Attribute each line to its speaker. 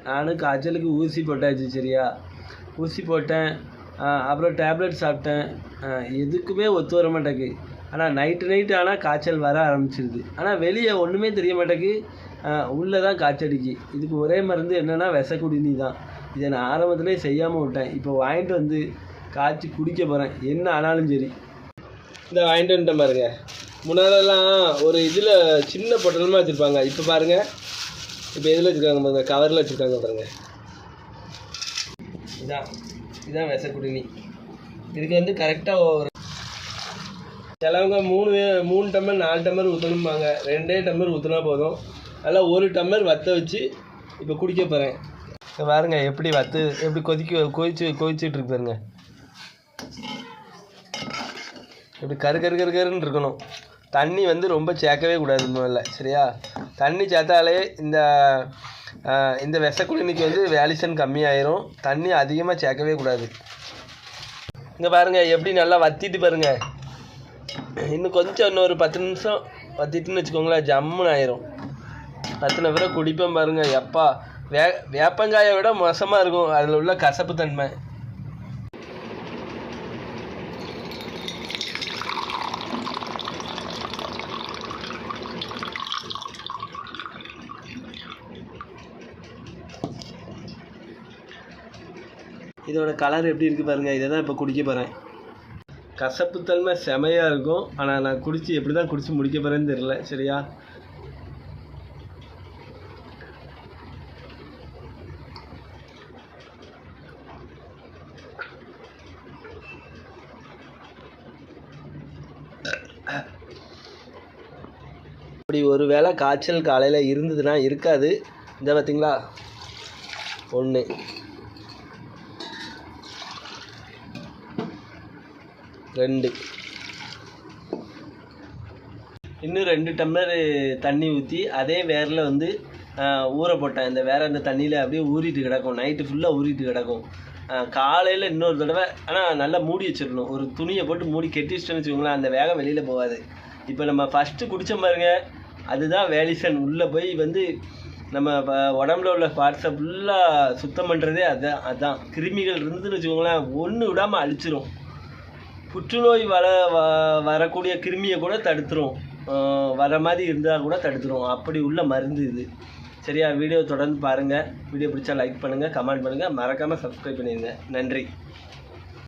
Speaker 1: நானும் காய்ச்சலுக்கு ஊசி போட்டாச்சு சரியா. ஊசி போட்டேன், அப்புறம் டேப்லெட் சாப்பிட்டேன். எதுக்குமே ஒத்து வர மாட்டேங்குது. ஆனால் நைட்டு ஆனால் காய்ச்சல் வர ஆரம்பிச்சிருது. ஆனால் வெளியே ஒன்றுமே தெரிய மாட்டேங்குது, உள்ளே தான் காய்ச்சடிக்கு. இதுக்கு ஒரே மருந்து என்னென்னா விஷக்குடிநீ தான். இதை நான் ஆரம்பத்துலேயே செய்யாமல் விட்டேன். இப்போ வாங்கிட்டு வந்து காய்ச்சி குடிக்க போகிறேன், என்ன ஆனாலும் சரி. இந்த வாங்கிட்டு வந்துட்டேன் பாருங்கள். முன்னாலெல்லாம் ஒரு இதில் சின்ன பொட்டலமாக வச்சுருப்பாங்க, இப்போ பாருங்கள் இப்போ எதில் வச்சுருக்காங்க பாருங்கள், கவரில் வச்சுருக்காங்க பாருங்கள். இதுதான் விஷக்குடிநீ. இதுக்கு வந்து கரெக்டாக ஒரு சிலவங்க 3 டம்ளர் 4 டம்ளர் ஊற்றணும்பாங்க. 2 டம்ளர் ஊற்றினா போதும். அதில் 1 டம்ளர் வற்ற வச்சு இப்போ குடிக்க போகிறேன். இப்போ பாருங்க எப்படி எப்படி கொதிச்சுட்டு இருக்கு பாருங்க. இப்படி கருன்னு இருக்கணும். தண்ணி வந்து ரொம்ப சேர்க்கவே கூடாது முதல்ல சரியா. தண்ணி சேர்த்தாலே இந்த விஷக்குடிநீக்கு வந்து வேலிசன் கம்மியாயிரும். தண்ணி அதிகமாக சேர்க்கவே கூடாது. இங்கே பாருங்கள் எப்படி நல்லா வற்றிட்டு பாருங்கள். இன்னும் கொஞ்சம் இன்னொரு 10 நிமிஷம் வற்றிட்டுன்னு வச்சுக்கோங்களேன், ஜம்முன்னு ஆயிரும். பத்தின பிறகு குடிப்பேன் பாருங்கள். எப்பா வேப்பங்காயை விட மோசமாக இருக்கும் அதில் உள்ள கசப்பு தன்மை. இதோட கலர் எப்படி இருக்குது பாருங்கள். இதை தான் இப்போ குடிக்க போகிறேன். கசப்புத்தன்மை செமையாக இருக்கும். ஆனால் நான் எப்படி தான் குடித்து முடிக்க போகிறேன்னு தெரியல சரியா. அப்படி ஒரு வேளை காய்ச்சல் காலையில் இருந்ததுன்னா இருக்காது. இந்த பார்த்தீங்களா 1 2 இன்னும் 2 டம்ளர் தண்ணி ஊற்றி அதே வேரில் வந்து ஊற போட்டேன். இந்த அந்த தண்ணியில் அப்படியே ஊறிட்டு கிடக்கும், நைட்டு ஃபுல்லாக ஊறிட்டு கிடக்கும். காலையில் இன்னொரு தடவை ஆனால் நல்லா மூடி வச்சிடணும். ஒரு துணியை போட்டு மூடி கெட்டி வச்சுட்டோன்னு வச்சுக்கோங்களேன், அந்த வேகம் வெளியில் போகாது. இப்போ நம்ம ஃபஸ்ட்டு குடித்த பாருங்க, அதுதான் வேலிசன். உள்ளே போய் வந்து நம்ம உடம்புல உள்ள பார்ட்ஸை ஃபுல்லாக சுத்தம் பண்ணுறதே அதுதான். கிருமிகள் இருந்துன்னு வச்சுக்கோங்களேன், ஒன்று விடாமல் அழிச்சிரும். புற்றுநோய் வரக்கூடிய கிருமியை கூட தடுத்துரும், வர மாதிரி இருந்தால் கூட தடுத்துரும். அப்படி உள்ள மருந்து இது சரியா. வீடியோ தொடர்ந்து பாருங்கள். வீடியோ பிடிச்சா லைக் பண்ணுங்கள், கமெண்ட் பண்ணுங்கள், மறக்காமல் சப்ஸ்கிரைப் பண்ணிடுங்க. நன்றி.